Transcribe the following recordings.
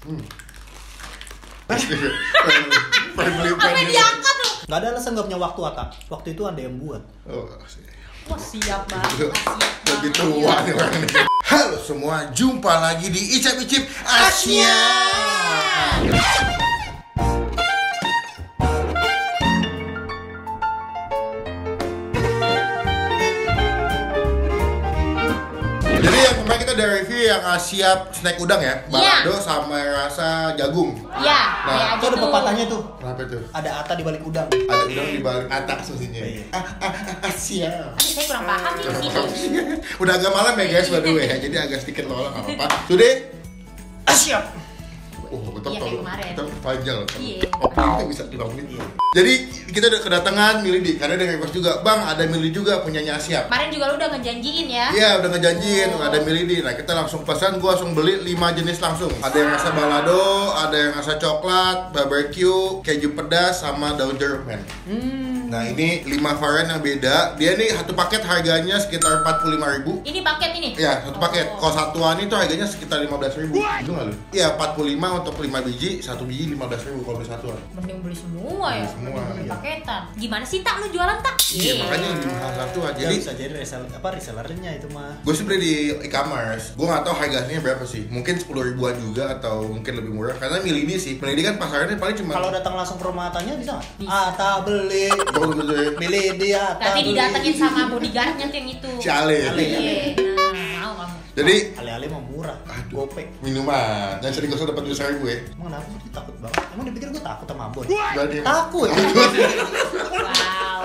Apa yang diangkat lu? Gak ada alasan gak punya waktu, Ata. Waktu itu ada yang buat. Wah siap banget. Lebih tua nih orang ini. Halo semua, jumpa lagi di Icip-Icip Asia. Jadi yang kemarin kita udah review yang siap snack udang ya, balado sama rasa jagung. Iya, Nah, Itu ada pepatahnya tuh. Kenapa tuh? Ada Ata di balik udang. Ada udang di balik atas maksudnya. Siap. Aduh saya kurang paham nih di sini. Udah agak malam ya guys, by the way ya. Jadi agak sedikit lolong nggak apa-apa. Today Siap. betul Iya, kayak kemarin. Kita panjang loh. Iya. Openingnya bisa 5 menit. Jadi kita udah kedatangan Milady karena ada request juga, Bang, ada Milady juga punyanya Siap. Kemarin juga lu udah ngejanjiin ya. Iya, udah ngejanjiin ada Milady. Nah, kita langsung pesan, gua langsung beli 5 jenis langsung. Ada yang rasa balado, ada yang rasa coklat, barbecue, keju pedas sama daun jeruk, men. Nah, ini 5 varian yang beda. Dia nih satu paket harganya sekitar 45.000. Ini paket ini? Iya, satu paket. Kalau satuan itu harganya sekitar 15.000. Itu nggak lu? Iya, 45 untuk 5 biji, 1 biji 15.000 kalau beli satuan. Mending beli semua ya. Beli semua, Mending beli iya. paketan. Gimana sih Tak lu jualan Tak? Iya, makanya lebih mahal satuan. Jadi Jadi bisa jadi resellernya itu mah. gue sih beli di e-commerce. Gue nggak tahu harganya berapa sih. Mungkin 10 ribuan juga atau mungkin lebih murah. Karena Milady sih. Milady kan pasarnya paling cuma. Kalau datang langsung ke rumah Atanya bisa nggak? Bisa. Ata beli. Baru beli Milih dia Ata Nanti beli. didatengin sama bodyguardnya tuh yang itu. si Ale. Iya. Nah, mau kamu. Jadi Ale-ale mah murah. Aduh. Gopek. minuman yang sering gue dapat 20.000 ya. Emang kenapa sih takut banget? Emang dipikir gue takut sama Ambon? Berarti Takut. Wow,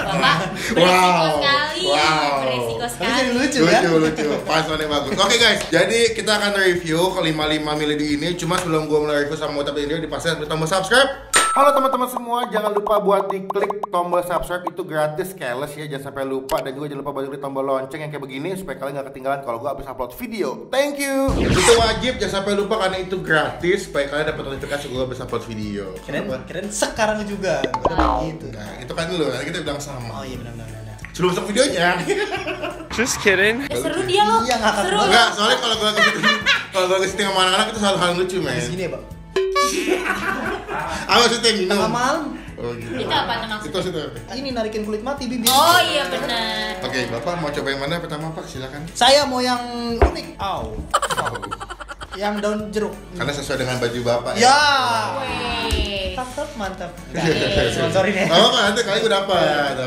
Bapak beresiko sekali. Wow. Beresiko Tapi sekali. jadi lucu kan? lucu pasangannya bagus. Oke guys, jadi kita akan review ke 5 Milady ini. Cuma sebelum gue mulai review sama ucapin ini, dipastikan klik tombol subscribe. Halo teman-teman semua, jangan lupa buat diklik tombol subscribe, itu gratis, careless ya, jangan sampai lupa. Dan juga jangan lupa buat klik tombol lonceng yang kayak begini supaya kalian gak ketinggalan kalau gue habis upload video. Thank you. Itu wajib, jangan sampai lupa karena itu gratis supaya kalian dapat notifikasi gue habis upload video. Keren sekarang juga. Udah begitu. Nah, itu kan dulu, nanti kita bilang sama. Oh iya benar. Sebelum masuk videonya. Just kidding. Seru dia loh. Iya, ngakak Seru. banget. Enggak, soalnya kalau gue syuting sama anak-anak itu selalu hal lucu, men. Di sini ya, Bang. Apa syuting minum? Tengah malam. Oh, gitu. Itu apa tuh maksudnya? Itu maksudnya apa? Ini narikin kulit mati bibir. Oh iya benar. Oke, Bapak mau coba yang mana pertama, Pak? Silakan. Saya mau yang unik. Yang daun jeruk. Karena sesuai dengan baju Bapak Ya. Weh. Mantap. Sponsorin ya. Oh, nanti kali gue dapat.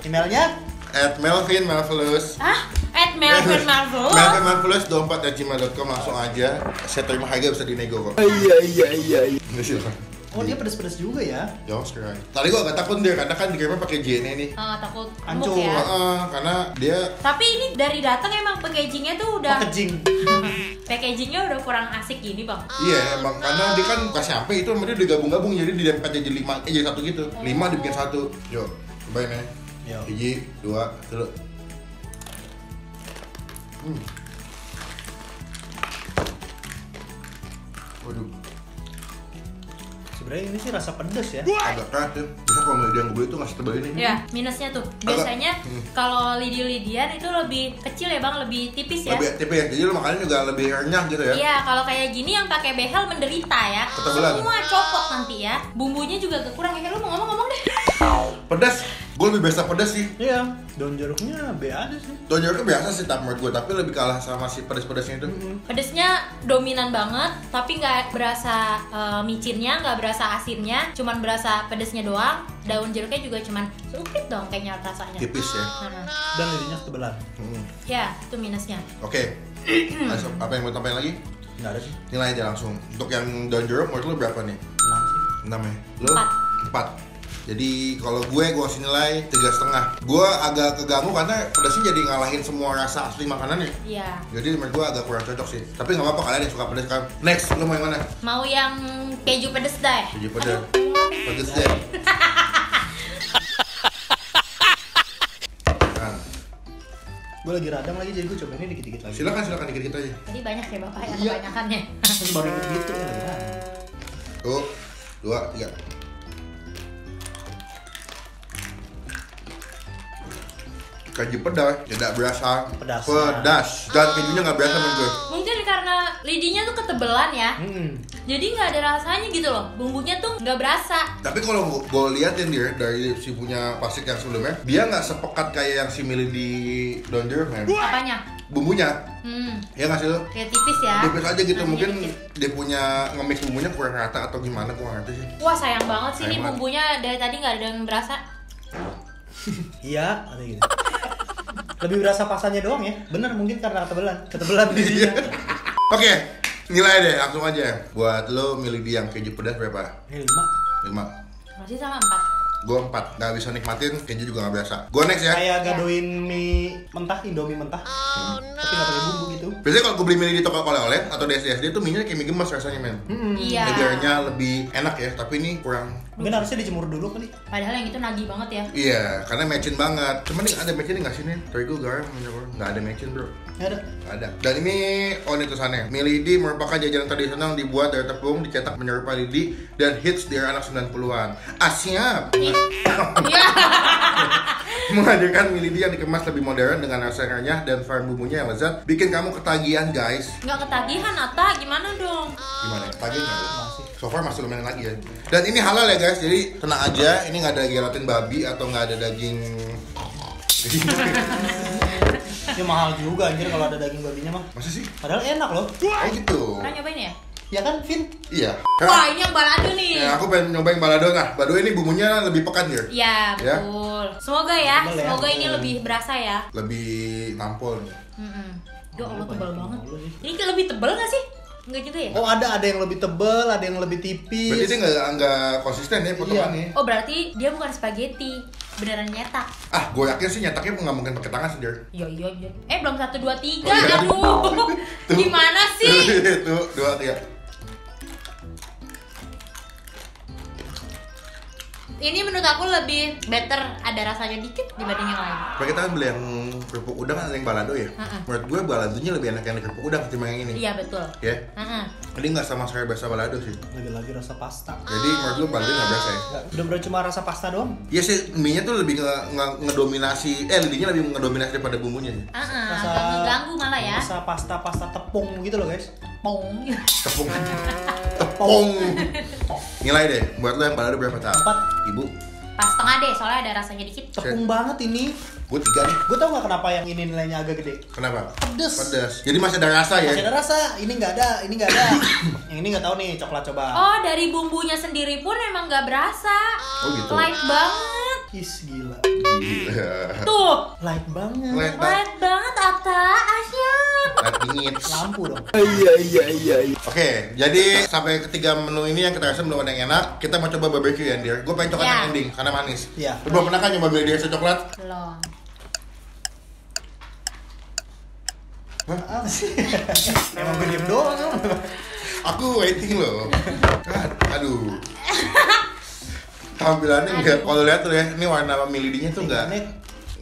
Emailnya @melvin_marvelous. Melvin Marvel. melvin_marvelous24@gmail.com, langsung aja. Saya terima harga bisa dinego kok. Iya. Silakan. Oh dia pedas-pedas juga ya. Jauh sekarang. Tadi gue agak takut dia karena kan dikirimnya pakai JNE nih. Takut Hancur. empuk ya. Karena dia Tapi ini dari datang emang packagingnya tuh udah Packaging. packagingnya udah kurang asik gini bang. iya, emang karena dia kan bukan sampai itu dia digabung-gabung jadi didempet jadi 5 jadi satu gitu. 5 dibikin satu. Yuk, cobain ya. Yo. 1, 2, 3. Waduh, Sebenarnya ini sih rasa pedas ya. agak keras ya. Bisa kalau Milady yang gue beli itu nggak setebal ini. Ya minusnya tuh biasanya kalau lidi-lidian itu lebih kecil ya bang, lebih tipis ya. Lebih tipis ya, jadi lo makannya juga lebih renyah gitu ya. Iya, kalau kayak gini yang pakai behel menderita ya. Ketebelan. Semua copot nanti ya. Bumbunya juga kekurang ya. Lu mau ngomong deh. Pedas, gue lebih biasa pedas sih. Iya. Daun jeruknya B aja sih. Daun jeruknya biasa sih menurut gue, tapi lebih kalah sama si pedas-pedasnya itu. Pedesnya dominan banget, tapi nggak berasa micinnya, nggak berasa asinnya, cuman berasa pedesnya doang. Daun jeruknya juga cuman sedikit dong kayaknya rasanya. Tipis ya. Dan lidinya ketebelan. Ya, itu minusnya. Oke. Apa yang mau tambahin lagi? Nggak ada sih. Nilai aja langsung. Untuk yang daun jeruk menurut lo berapa nih? 6 sih. 6 ya? Lo? 4. Jadi kalau gue kasih nilai 3,5. Gue agak keganggu karena pedasnya jadi ngalahin semua rasa asli makanannya. Iya. Jadi menurut gue agak kurang cocok sih. Tapi nggak apa-apa, kalian yang suka pedas kan. Next, lo mau yang mana? Mau yang keju pedes deh. Keju pedas. Pedas deh. Nah, Gue lagi radang lagi jadi gue cobainnya dikit-dikit lagi. silakan dikit-dikit aja. Tadi banyak ya bapak ya Iya. kebanyakannya. Terus baru gitu ya lagi radang. Tuh, 2, 3. Keju pedas, tidak berasa Pedas. pedas. Dan kejunya nggak berasa menurut gue. Mungkin karena lidinya tuh ketebelan ya. Jadi nggak ada rasanya gitu loh. Bumbunya tuh nggak berasa. Tapi kalau gue liatin dia dari si punya pasik yang sebelumnya, dia nggak sepekat kayak yang si mili di Don Jeruk men. Apanya? Bumbunya, ya nggak sih lo? Kayak tipis ya. Tipis aja gitu, Nasinya mungkin dikit. dia punya nge-mix bumbunya kurang rata atau gimana, gue nggak ngerti sih. Wah sayang banget sih Sayang nih banget. bumbunya dari tadi nggak ada yang berasa. Iya, ada gitu. Lebih berasa pasanya doang ya. Bener, mungkin karena ketebelan lidinya. Oke, nilai deh langsung aja. Buat lo milih di yang keju pedas berapa? Ini 5. 5. Masih sama 4. Gue 4, nggak bisa nikmatin, keju juga nggak biasa. Gue next ya. Kayak gadoin mie mentah, Indomie mentah. Tapi nggak pakai bumbu gitu. Biasanya kalau gue beli mie di toko oleh-oleh atau di SD tuh mie-nya kayak mie gemes rasanya men. Iya. Legarnya lebih enak ya, tapi ini kurang. Mungkin harusnya dijemur dulu kali. Padahal yang itu nagih banget ya. Iya, karena matchin banget. Cuman nih ada matchin nggak sih nih? Terigu garam, nggak ada matchin bro. Nggak ada. Nggak ada. Dan ini ini tulisannya. Mie lidi merupakan jajanan tradisional yang dibuat dari tepung, dicetak menyerupai lidi dan hits di era anak 90-an. Siap. Iya. Menghadirkan mie lidi yang dikemas lebih modern dengan rasa yang renyah dan varian bumbunya yang lezat, bikin kamu ketagihan guys. Nggak ketagihan Ata, gimana dong? Gimana? Ketagihan nggak? Masih. So far masih lumayan lagi ya. Dan ini halal ya guys, jadi tenang aja. Ini nggak ada gelatin babi atau nggak ada daging. Ya mahal juga anjir kalau ada daging babinya mah. Masa sih? Padahal enak loh. Oh gitu. Pernah nyobain ya? Ya kan, Vin? Iya. Wah ini yang balado nih. Ya, aku pengen nyobain balado. Nah, balado ini bumbunya lebih pekat ya. Iya Ya. betul. Semoga ya, Tebel ya. semoga ini lebih berasa ya. Lebih nampol nih. Ya Allah tebal banget. Ini kayak lebih tebal nggak sih? Enggak juga ya? Oh, ada yang lebih tebel, ada yang lebih Berarti tipis. dia nggak konsisten ya potongannya. Oh berarti dia bukan spaghetti, beneran nyetak. Ah, gue yakin sih nyetaknya nggak mungkin pakai tangan sendiri. Iya. Belum 1, 2, 3. Oh, iya. Aduh. Tuh. Gimana sih? Tuh, 2, 3. Ini menurut aku lebih better, ada rasanya dikit dibanding yang lain. Kalau kita kan beli yang kerupuk udang kan ada yang balado ya. Menurut gue baladonya lebih enak yang di kerupuk udang ketimbang yang ini. Iya betul. Ya. Ini nggak sama sekali berasa balado sih. Lagi-lagi rasa pasta. Jadi menurut gue balado nggak berasa ya. Udah cuma rasa pasta doang. Iya sih, mie-nya tuh lebih ngedominasi, lidinya lebih ngedominasi daripada bumbunya sih. Agak ngeganggu malah ya. Rasa pasta tepung gitu loh, guys. Pong. Tepung. Tepung. Nilai deh, buat lo yang balado berapa tahun? 4. Ibu? Pas setengah deh, soalnya ada rasanya dikit. Tepung banget ini. Gue 3 nih. Gue tau gak kenapa yang ini nilainya agak gede? Kenapa? Pedes. Pedas. Jadi masih ada rasa ya? Masih ada rasa. Ini nggak ada. Yang ini nggak tahu nih. Coklat coba. Oh dari bumbunya sendiri pun emang nggak berasa. Oh gitu. Light banget. Is gila. Gila. Tuh. Light banget. Light banget. Light banget Atta, Asyam. Light dingin. Lampu dong. Oke, jadi sampai ketiga menu ini yang kita rasa belum ada yang enak. Kita mau coba barbecue ya, Dir. Gue pengen coklat Ya. yang ending karena manis. Iya. Lu belum pernah kan nyoba beli dia coklat? Belum. Apa sih? Emang gue diem doang. Aku waiting loh. Kan, aduh. Tampilannya enggak, kalau lihat tuh ya, ini warna milidinya tuh enggak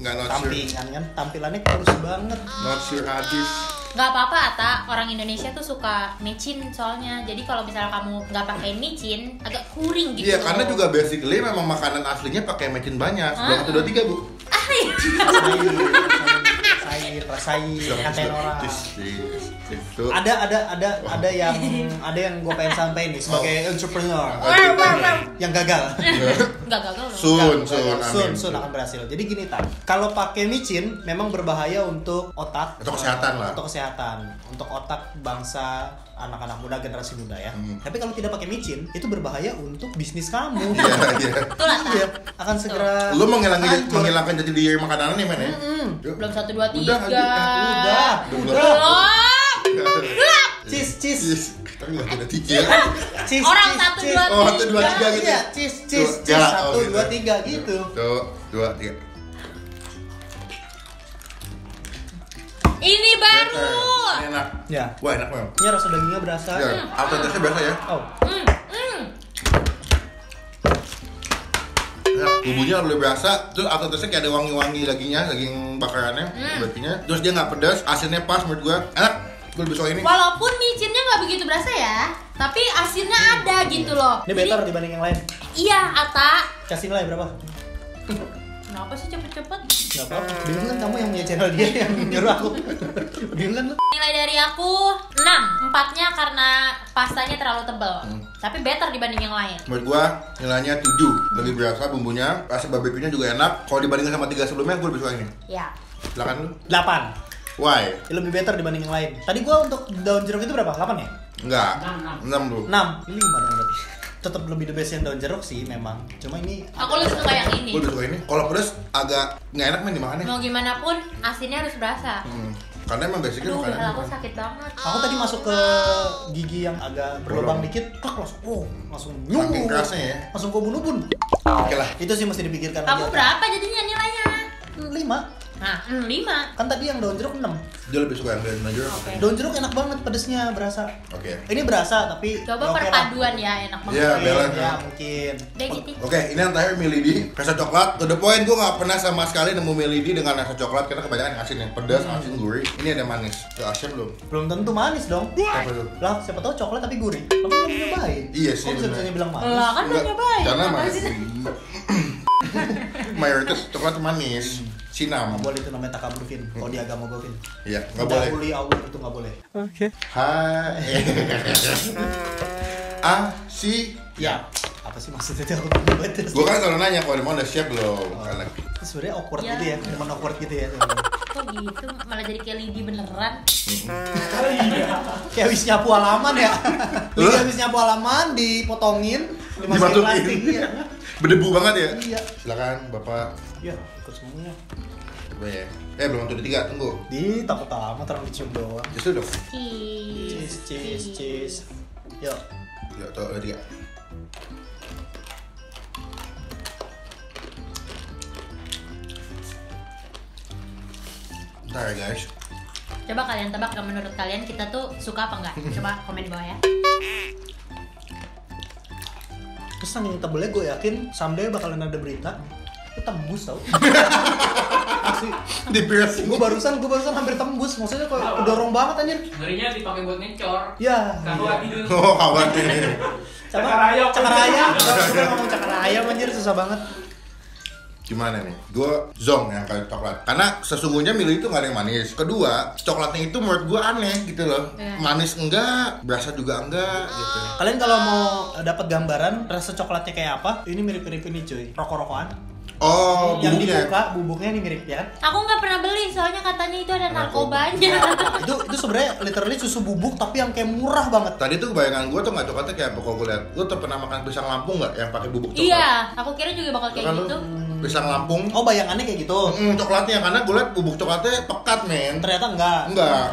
not sure. Tampilan kan, tampilannya kurus banget. Not sure hadis. Nggak apa-apa Atta, orang Indonesia tuh suka micin soalnya. Jadi kalau misalnya kamu nggak pakai micin, agak kuring gitu. Iya, karena juga basically memang makanan aslinya pakai mecin banyak. Sebelum 1, 2, 3, Bu. Sayur, katain orang. Itu. Ada yang gue pengen sampaikan nih sebagai entrepreneur yang gagal. Nggak gagal loh. Soon. Akan berhasil. Jadi gini kalau pakai micin memang berbahaya untuk otak. Untuk kesehatan lah. Untuk kesehatan, untuk otak bangsa anak-anak muda, generasi muda ya. Tapi kalau tidak pakai micin itu berbahaya untuk bisnis kamu. Iya. Betul Atta. Iya, akan segera. Lu hancur. menghilangkan jati diri makanan nih, men ya? Yuk. Belum 1, 2, 3. Udah. Belum. Cheese. Tapi nggak ada tiga. Cheese. Orang 1, 2, 3. Oh, 1, 2, 3 gitu. Iya, cheese. Tuh, galak, 1, gitu. 2, 3 gitu. 1, 2, 3. Ini baru. Ini enak. Ya. Wah, enak banget. Ini rasa dagingnya berasa. Ya, aftertaste-nya berasa ya. Oh. Enak. Bumbunya lebih berasa, terus aftertaste-nya kayak ada wangi-wangi daging bakarannya, babinya. Terus dia nggak pedas, asinnya pas menurut gua. Enak. Gue lebih suka ini. Walaupun micinnya nggak begitu berasa ya, tapi asinnya ada gitu loh. Ini better dibanding yang lain. Iya, Atta. Kasih nilai berapa? Kenapa Kenapa sih cepet-cepet? Nggak apa-apa. Bingung kan kamu yang punya channel dia yang nyuruh aku. Bingung kan lu? Nilai dari aku 6. 4-nya karena pastanya terlalu tebal. Tapi better dibanding yang lain. Menurut gua nilainya 7. Lebih berasa bumbunya, rasa barbecue-nya juga enak. Kalau dibandingkan sama 3 sebelumnya, gua lebih suka ini. Ya. Silakan lu. 8. Why? Ya, lebih better dibanding yang lain. Tadi gua untuk daun jeruk itu berapa? 8 ya? Enggak. 6 lu. 6. Ini 5 dong berarti. Tetap lebih the best yang daun jeruk sih memang. Cuma ini Aku lebih suka yang ini. Gua lebih suka ini. Kalau pedas agak nggak enak main dimakannya. Mau gimana pun asinnya harus berasa. Karena emang basicnya Aduh, makanan. aku sakit banget. aku tadi masuk ke gigi yang agak berlubang dikit, langsung Saking kerasnya ya. langsung kau bunuh. Oke lah. Itu sih mesti dipikirkan. Kamu aja. berapa jadinya nilainya? 5. Nah, 5. Kan tadi yang daun jeruk 6. Dia lebih suka yang daun jeruk. Oke. Daun jeruk enak banget pedesnya, berasa. Oke. Ini berasa tapi Coba oke lah. perpaduan ya, enak banget. Iya, Mungkin, balance, ya ya. mungkin. Deh gitu. Oke, ini yang terakhir Milady rasa coklat. To the point, gue nggak pernah sama sekali nemu Milady dengan rasa coklat karena kebanyakan asin yang pedas, asin, gurih. Ini ada manis. Ke asin belum? Belum tentu manis dong. Apa tuh? Lah, siapa tahu coklat tapi gurih. Kamu belum nyobain. Iya sih, Kok bener. bisa bilang manis? Lah kan udah nyobain. Karena Apa manis. sih? Mayoritas coklat manis. Sinam. Nggak boleh itu namanya takabur, Vin. Kalau di agama gue, Vin. Iya, nggak boleh. Mendahului Allah itu nggak boleh. Hai. Si. Ya. Apa sih maksudnya itu? Aku bingung banget. Gue kan selalu nanya kalau mau udah siap belum? Karena Itu sebenarnya awkward Ya. gitu ya, cuman awkward gitu ya. sebenarnya. Kok gitu? Malah jadi kayak Lidi beneran. Kayak habis nyapu halaman ya. Lagi habis nyapu halaman dipotongin, dimasukin Dimasukin. plastik. Iya. berdebu banget ya. Iya. Silakan Bapak. Iya, ikut semuanya. Coba ya. Belum tentu 3, tunggu. Di takut amat orang dicium doang. Justru dong. Cheese. Yuk. Ya, tuh ada 3. Bentar ya guys. Coba kalian tebak, menurut kalian kita tuh suka apa enggak? Coba komen di bawah ya. Terus saking tebelnya gue yakin someday bakalan ada berita itu tembus tau. Asli. Di piercing. Gue barusan hampir tembus. Maksudnya kok kedorong banget anjir. Ngerinya dipakai buat ngecor. Ya. Kawan gitu. Oh, kawan ini. Cakarayam. Cakarayam. Gue ngomong cakarayam anjir susah banget. Gimana nih? Gue zong yang kali coklat. Karena sesungguhnya Milo itu nggak ada yang manis. Kedua, coklatnya itu menurut gue aneh gitu loh. Iya. Manis enggak, berasa juga enggak gitu. Kalian kalau mau dapat gambaran rasa coklatnya kayak apa? Ini mirip-mirip ini cuy. Rokok-rokokan. Oh, Yang bumbunya. dibuka, bubuknya ini mirip ya. Aku nggak pernah beli, soalnya katanya itu ada narkobanya. Itu sebenarnya literally susu bubuk tapi yang kayak murah banget. Tadi tuh bayangan gue tuh nggak coklatnya kayak apa kalau gue lihat. Lu tuh pernah makan pisang Lampung nggak yang pakai bubuk coklat? Iya, aku kira juga bakal kayak Kan lu gitu. pisang Lampung. Oh, bayangannya kayak gitu. Coklatnya karena gue liat bubuk coklatnya pekat men. Ternyata enggak. Enggak.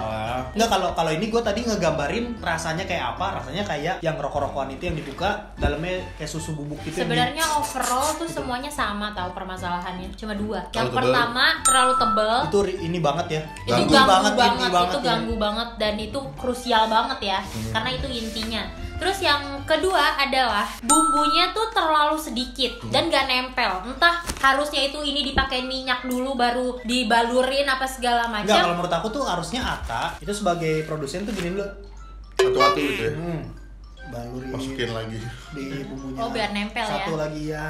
Enggak, kalau ini gue tadi ngegambarin rasanya kayak apa? Rasanya kayak yang rokok-rokokan itu yang dibuka dalamnya kayak susu bubuk gitu. Sebenarnya overall tuh semuanya sama tahu permasalahannya. Cuma 2. Yang Terlalu tebel. pertama terlalu tebel. Itu ini banget ya. Itu Ganggu ganggu banget, inti itu ya. ganggu banget dan itu krusial banget ya. Karena itu intinya. Terus yang kedua adalah bumbunya tuh terlalu sedikit dan gak nempel. Entah harusnya itu ini dipakai minyak dulu baru dibalurin apa segala Enggak, macam. kalau menurut aku tuh harusnya Atta itu sebagai produsen tuh gini dulu. Satu-satu gitu ya. Balurin Masukin lagi. di bumbunya. Oh, biar nempel ya. Satu lagi ya.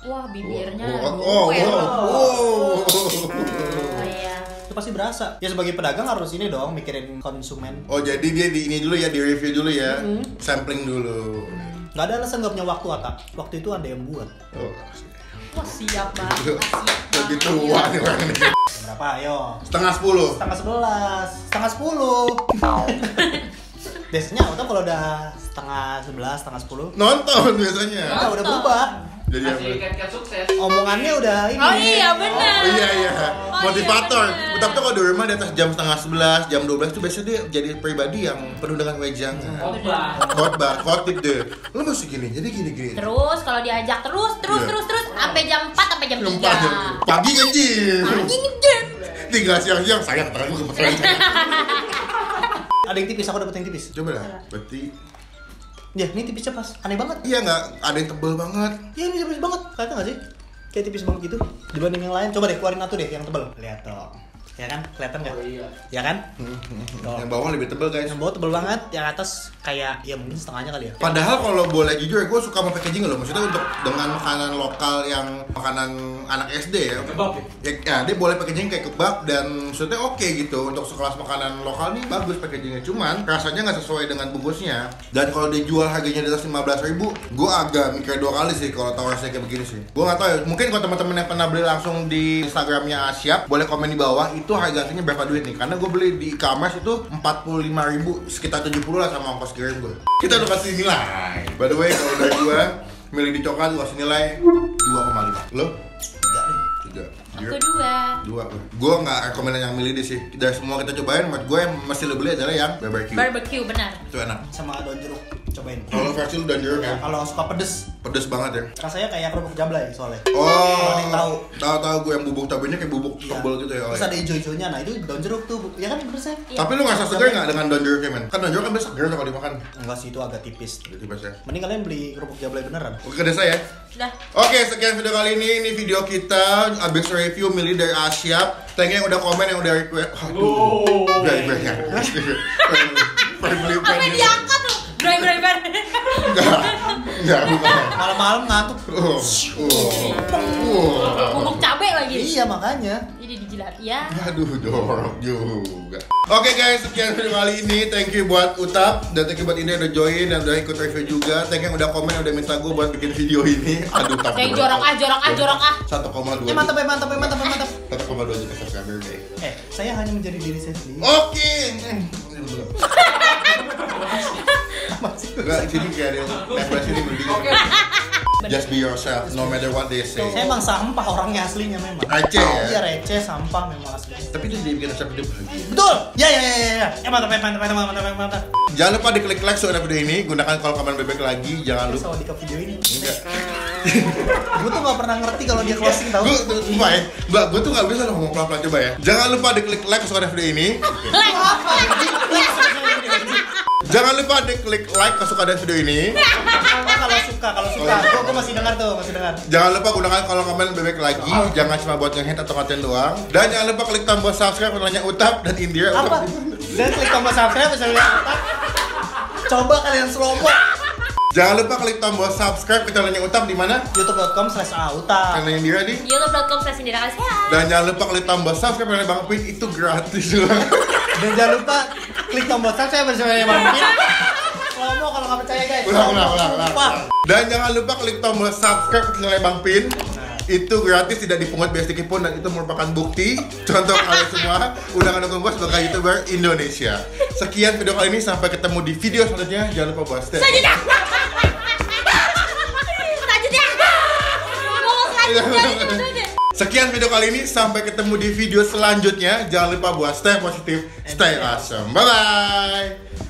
Wah, bibirnya Oh, gue. oh. Oh, iya. Itu pasti berasa. Ya sebagai pedagang harus ini dong mikirin konsumen. Oh, jadi dia di ini dulu ya, di review dulu ya. Sampling dulu. Nggak ada alasan nggak punya waktu Atta. Waktu itu ada yang buat. Oh. Wah, siap banget. Siap Lebih banget. tua nih orang ini. Berapa? Ayo. Setengah 10. Setengah 11. Setengah 10. Biasanya Atta kalau udah setengah 11, setengah 10. Nonton biasanya. Nah, udah berubah. Jadi apa? Kasih cat sukses. Omongannya udah ini. Oh iya, benar. Oh iya iya, Oh, motivator. iya, bener. Tapi tuh kalau di rumah di atas jam setengah 11, jam 12 tuh biasanya dia jadi pribadi yang penuh dengan wejangan. Khotbah. Khotib deh. Lu mesti gini, jadi gini. Terus kalau diajak terus Iya. sampai jam 4 sampai jam 3. Pagi ngejim. Pagi ngejem. Tinggal siang-siang sayang tangan gue kebetulan. Ada yang tipis, aku dapet yang tipis. Coba dah, berarti Ya, ini tipisnya pas. Aneh banget. iya nggak ada yang tebel banget. Iya, ini tipis banget. Kelihatan nggak sih? Kayak tipis banget gitu. Dibanding yang lain. Coba deh keluarin satu deh yang tebel. Lihat dong. Ya kan? Kelihatan nggak? Oh iya. Ya kan? Yang bawah lebih tebel guys. Yang bawah tebel banget, yang atas kayak ya mungkin setengahnya kali ya. Padahal kalau boleh jujur, gue suka sama packaging loh. Maksudnya untuk dengan makanan lokal yang makanan anak SD ya. Kebab ya? Ya, dia boleh packaging kayak kebab dan maksudnya oke gitu. Untuk sekelas makanan lokal nih bagus packagingnya. Cuman rasanya nggak sesuai dengan bungkusnya. Dan kalau dijual harganya di atas 15.000, gue agak mikir 2 kali sih kalau tahu rasanya kayak begini sih. Gue nggak tahu ya. Mungkin kalau teman-teman yang pernah beli langsung di Instagramnya Asyap, boleh komen di bawah itu harga aslinya berapa duit nih. Karena gue beli di e-commerce itu 45.000, sekitar 70 lah sama ongkos kirim gue. Kita udah kasih nilai. By the way, kalau dari gue milih di coklat gue kasih nilai 2,5. Lo? 3. Aku 2. Gue nggak rekomend yang milih di sih. Dari semua kita cobain, menurut gue yang mesti lo beli adalah yang barbecue. Barbecue benar. Itu enak. Sama daun jeruk. Cobain. Kalau versi lu dan jeruk ya, Kalau suka pedes, pedes banget ya. rasanya kayak kerupuk jablay soalnya. Oh, Kalau yang tahu. tahu gue yang bubuk cabenya kayak bubuk Iya. tebel gitu ya. Terus ada hijau-hijaunya, nah itu daun jeruk tuh, ya kan pedesnya? Iya. Tapi lu nggak segar nggak dengan daun jeruknya men? Kan daun jeruk kan biasa segar kalau dimakan. Enggak sih, itu agak tipis. Jadi pas ya. Mending kalian beli kerupuk jablay beneran. Oke desa ya. Sudah. Oke, sekian video kali ini. Ini video kita abis review milih dari Asyap. Thank you yang udah komen, yang udah request. Aduh, beli ya. Apa yang diangkat lu? Driver. Enggak, bukan. Malam-malam ngantuk. Bubuk cabe lagi. Iya makanya. Jadi dijilat ya. Aduh, jorok juga. Oke guys, sekian video kali ini. Thank you buat Utap dan thank you buat Indah udah join dan udah ikut review juga. Thank you yang udah komen, udah minta gue buat bikin video ini. Aduh, tak. Yang jorok ah. 1,2. Mantap. 1,2 juta subscriber deh. Saya hanya menjadi diri saya sendiri. Oke. Enggak, sini kayak ada yang tempel sini mending. Just be yourself, no matter what they say. Saya emang sampah orangnya aslinya memang. Receh ya? Iya receh, sampah memang aslinya. Tapi itu jadi bikin Asyap hidup bahagia. Betul. Ya. Mantap. Jangan lupa diklik like suara video ini, gunakan kolom komen bebek lagi, jangan lupa. Sama di video ini. Enggak. Gue tuh gak pernah ngerti kalau dia closing tau. Gue tuh gak bisa loh ngomong pelan-pelan, coba ya. Jangan lupa diklik like suara video ini. Jangan lupa diklik like kesukaan video ini. Kalau suka. Gue masih dengar. Jangan lupa gunakan kolom komen bebek lagi. Jangan cuma buat nge-hit atau ngatain doang. Dan jangan lupa klik tombol subscribe channelnya Utap dan Indira. Apa? Dan klik tombol subscribe misalnya Utap. Coba kalian slow-mo. Jangan lupa klik tombol subscribe ke channelnya Utap di mana? youtube.com/auta. Channelnya Indira nih. youtube.com/indira-kasih. Dan jangan lupa klik tombol subscribe channelnya Bang Pin, itu gratis banget. Dan jangan lupa klik tombol subscribe bersama Bang Pin. Slow-mo kalau nggak percaya guys. Ulang. Dan jangan lupa klik tombol subscribe ke channelnya Bang Pin. Itu gratis, tidak dipungut biaya sedikit pun, dan itu merupakan bukti contoh kalian semua udah ngedukung gue sebagai YouTuber Indonesia. Sekian video kali ini, sampai ketemu di video selanjutnya. Jangan lupa buat stay. Selanjutnya. Sekian video kali ini, sampai ketemu di video selanjutnya. Jangan lupa buat stay positif, stay awesome. Bye bye.